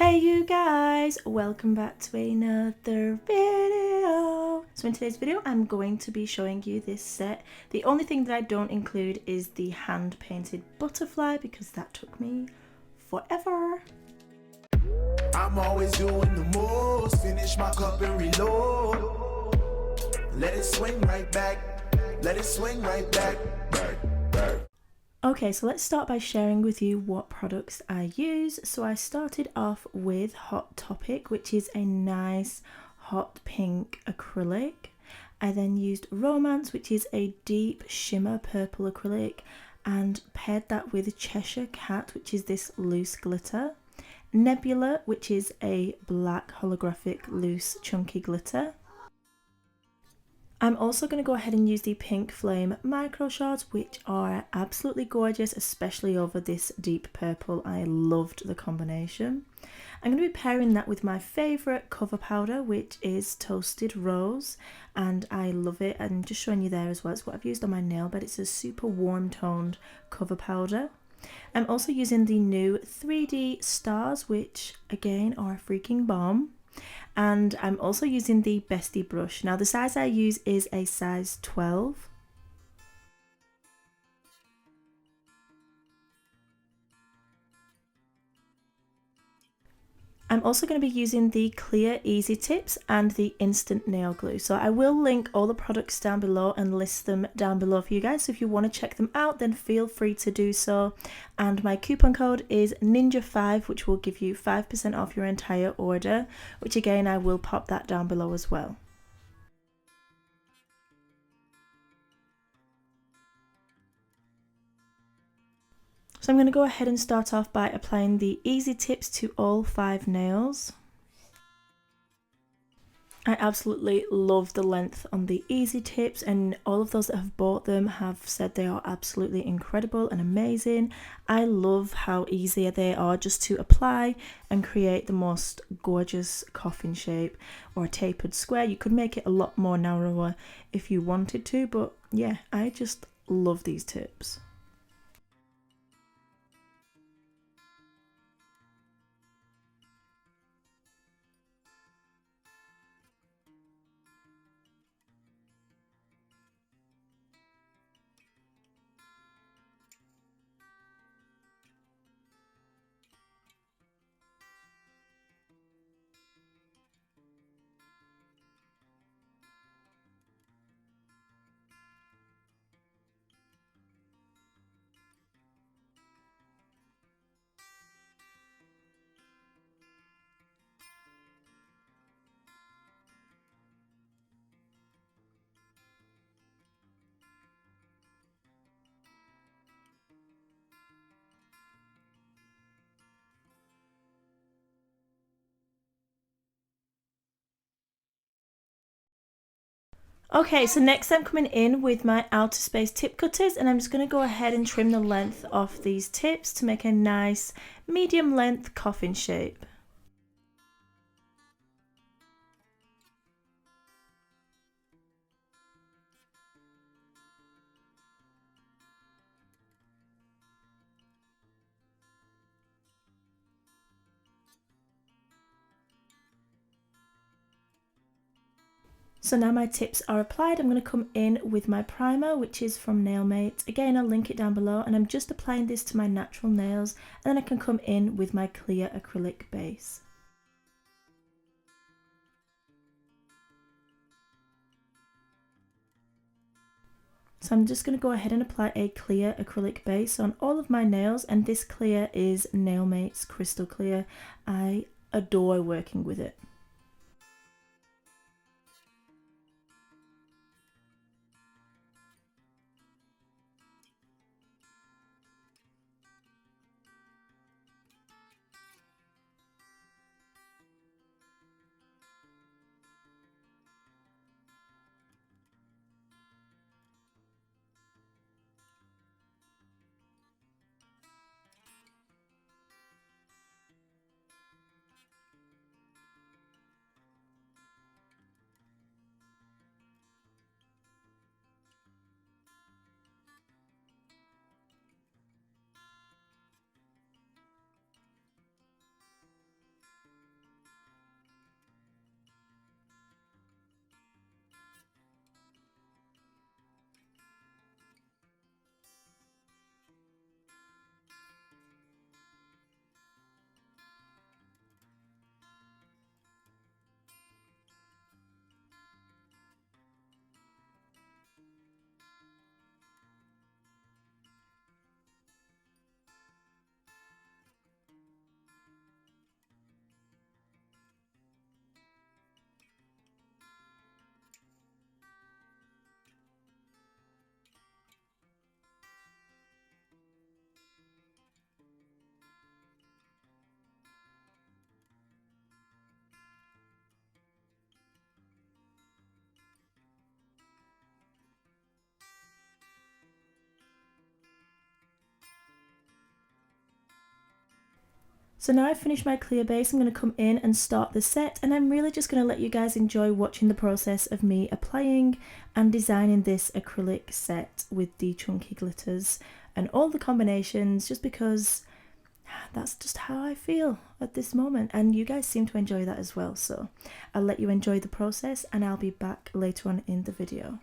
Hey you guys, welcome back to another video. So in today's video I'm going to be showing you this set. The only thing that I don't include is the hand painted butterfly because that took me forever. I'm always doing the most, finish my cup and reload. Let it swing right back, let it swing right back. Okay, so let's start by sharing with you what products I use. So I started off with Hot Topic, which is a nice hot pink acrylic. I then used Romance, which is a deep shimmer purple acrylic, and paired that with Cheshire Cat, which is this loose glitter. Nebula, which is a black holographic loose chunky glitter. I'm also going to go ahead and use the Pink Flame micro shards, which are absolutely gorgeous, especially over this deep purple. I loved the combination. I'm going to be pairing that with my favourite cover powder, which is Toasted Rose, and I love it. And just showing you there as well, it's what I've used on my nail bed. It's a super warm toned cover powder. I'm also using the new 3D Stars, which again are a freaking bomb. And I'm also using the Bestie brush. Now the size I use is a size 12. I'm also going to be using the Clear Easy Tips and the Instant Nail Glue. So I will link all the products down below and list them down below for you guys. So if you want to check them out, then feel free to do so. And my coupon code is Ninja5, which will give you 5% off your entire order, which again, I will pop that down below as well. So I'm going to go ahead and start off by applying the Easy Tips to all 5 nails. I absolutely love the length on the Easy Tips, and all of those that have bought them have said they are absolutely incredible and amazing. I love how easy they are just to apply and create the most gorgeous coffin shape or a tapered square. You could make it a lot more narrower if you wanted to, but yeah, I just love these tips. Okay, so next I'm coming in with my outer space tip cutters, and I'm just going to go ahead and trim the length of these tips to make a nice medium length coffin shape. So now my tips are applied, I'm going to come in with my primer, which is from Nailmate. Again, I'll link it down below, and I'm just applying this to my natural nails, and then I can come in with my clear acrylic base. So I'm just going to go ahead and apply a clear acrylic base on all of my nails, and this clear is Nailmate's Crystal Clear. I adore working with it. So now I've finished my clear base, I'm going to come in and start the set, and I'm really just going to let you guys enjoy watching the process of me applying and designing this acrylic set with the chunky glitters and all the combinations, just because that's just how I feel at this moment, and you guys seem to enjoy that as well. So I'll let you enjoy the process and I'll be back later on in the video.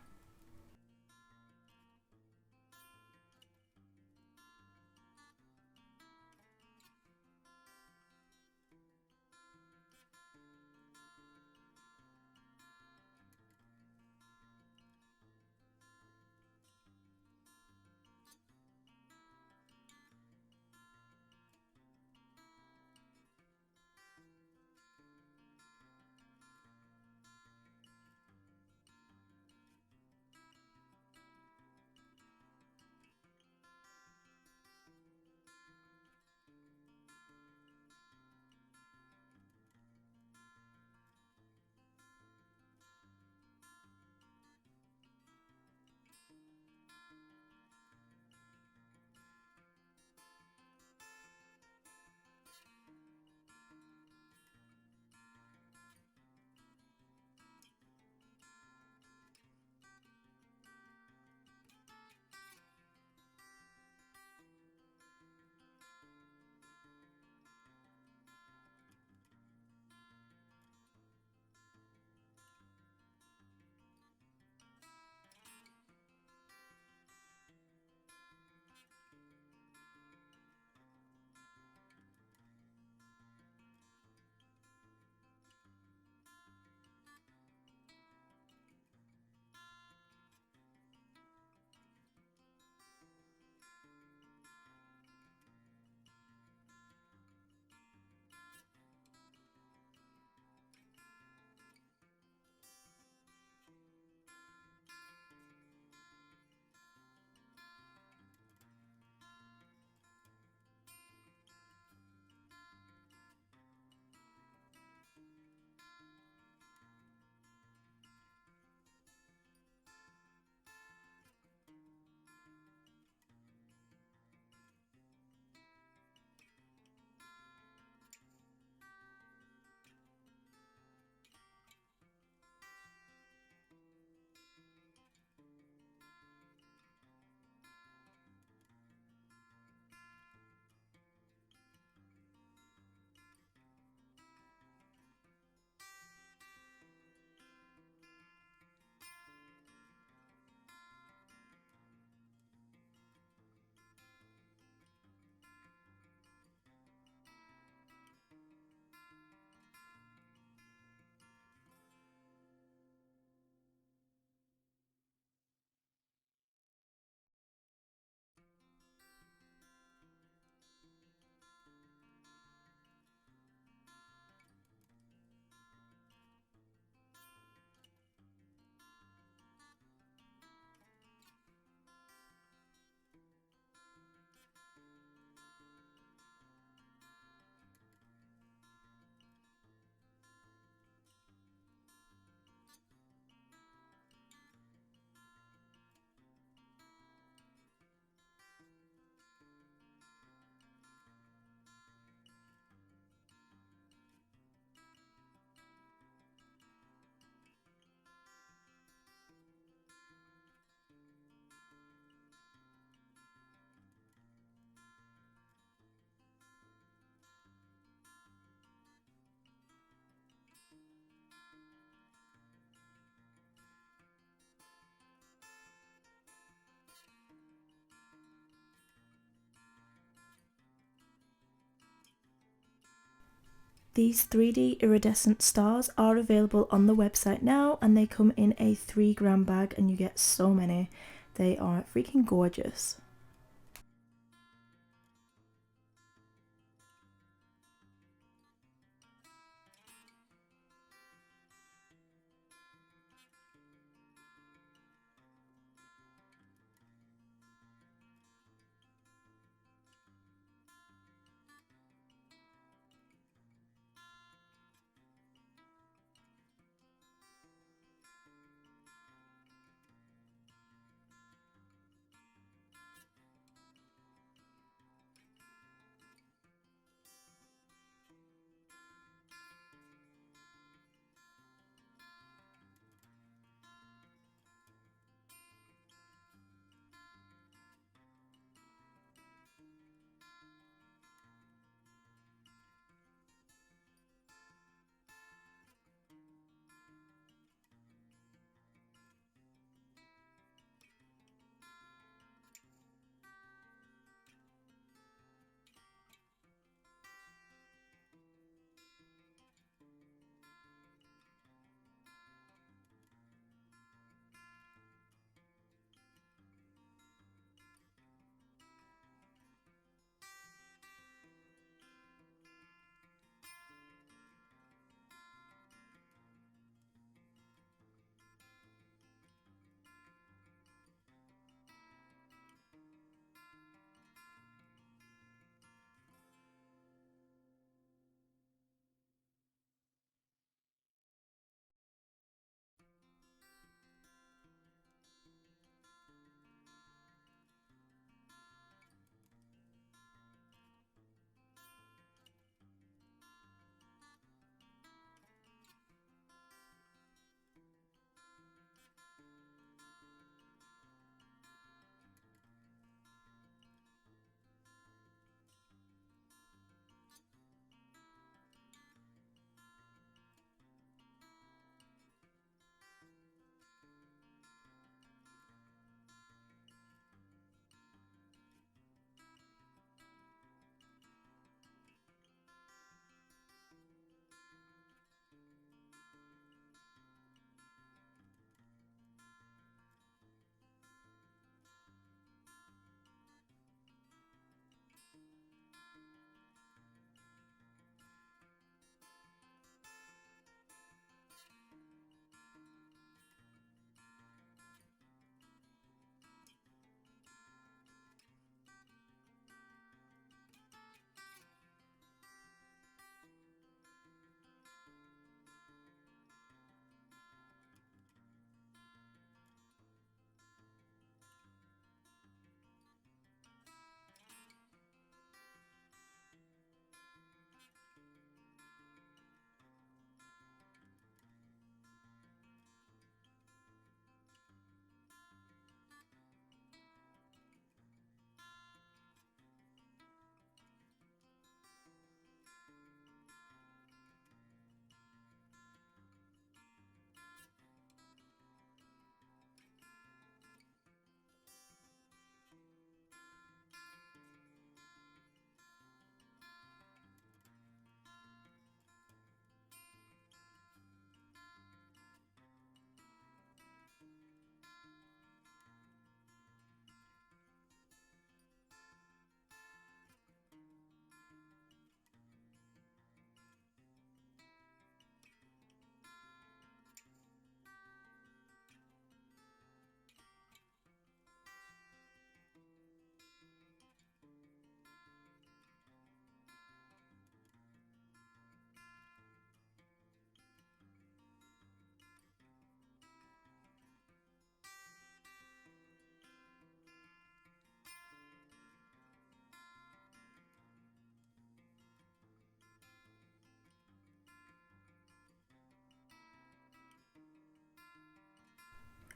These 3D iridescent stars are available on the website now, and they come in a 3-gram bag and you get so many. They are freaking gorgeous.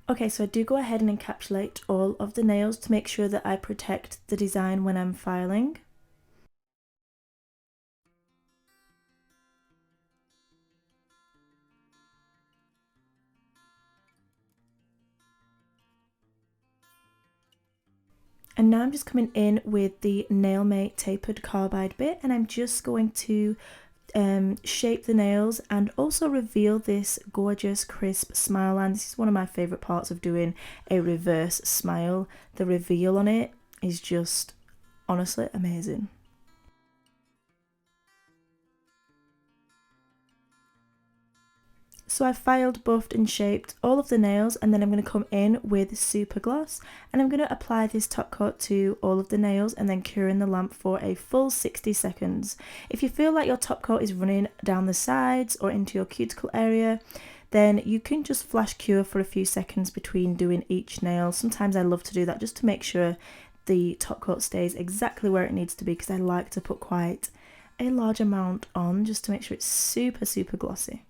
Okay, so I do go ahead and encapsulate all of the nails to make sure that I protect the design when I'm filing. And now I'm just coming in with the Nailmate tapered carbide bit, and I'm just going to shape the nails and also reveal this gorgeous crisp smile line. This is one of my favourite parts of doing a reverse smile. The reveal on it is just honestly amazing. So I've filed, buffed and shaped all of the nails, and then I'm going to come in with super gloss and I'm going to apply this top coat to all of the nails and then cure in the lamp for a full 60 seconds. If you feel like your top coat is running down the sides or into your cuticle area, then you can just flash cure for a few seconds between doing each nail. Sometimes I love to do that just to make sure the top coat stays exactly where it needs to be, because I like to put quite a large amount on just to make sure it's super glossy.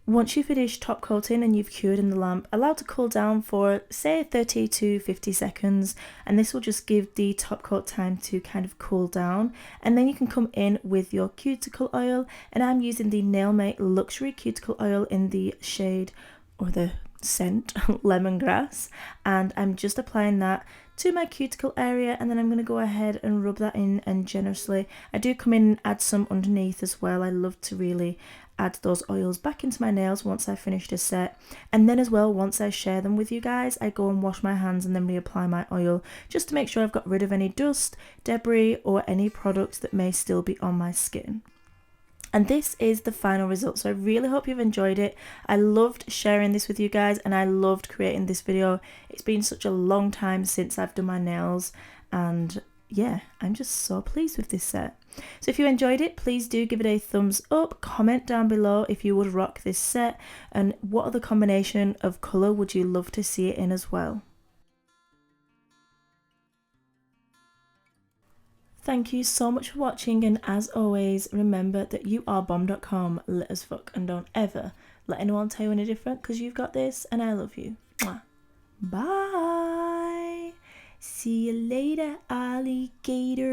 Once you finish top coating and you've cured in the lamp, allow to cool down for say 30 to 50 seconds, and this will just give the top coat time to kind of cool down, and then you can come in with your cuticle oil, and I'm using the Nailmate Luxury Cuticle Oil in the shade or the scent lemongrass, and I'm just applying that to my cuticle area, and then I'm going to go ahead and rub that in and generously. I do come in and add some underneath as well. I love to really add those oils back into my nails once I finished a set, and then as well, once I share them with you guys, I go and wash my hands and then reapply my oil just to make sure I've got rid of any dust, debris or any products that may still be on my skin. And this is the final result, so I really hope you've enjoyed it. I loved sharing this with you guys and I loved creating this video. It's been such a long time since I've done my nails, and yeah, I'm just so pleased with this set. So if you enjoyed it, please do give it a thumbs up. Comment down below if you would rock this set, and what other combination of colour would you love to see it in as well. Thank you so much for watching, and as always, remember that you are bomb.com, lit as fuck, and don't ever let anyone tell you any different, because you've got this and I love you. Mwah. Bye. See you later, alligator.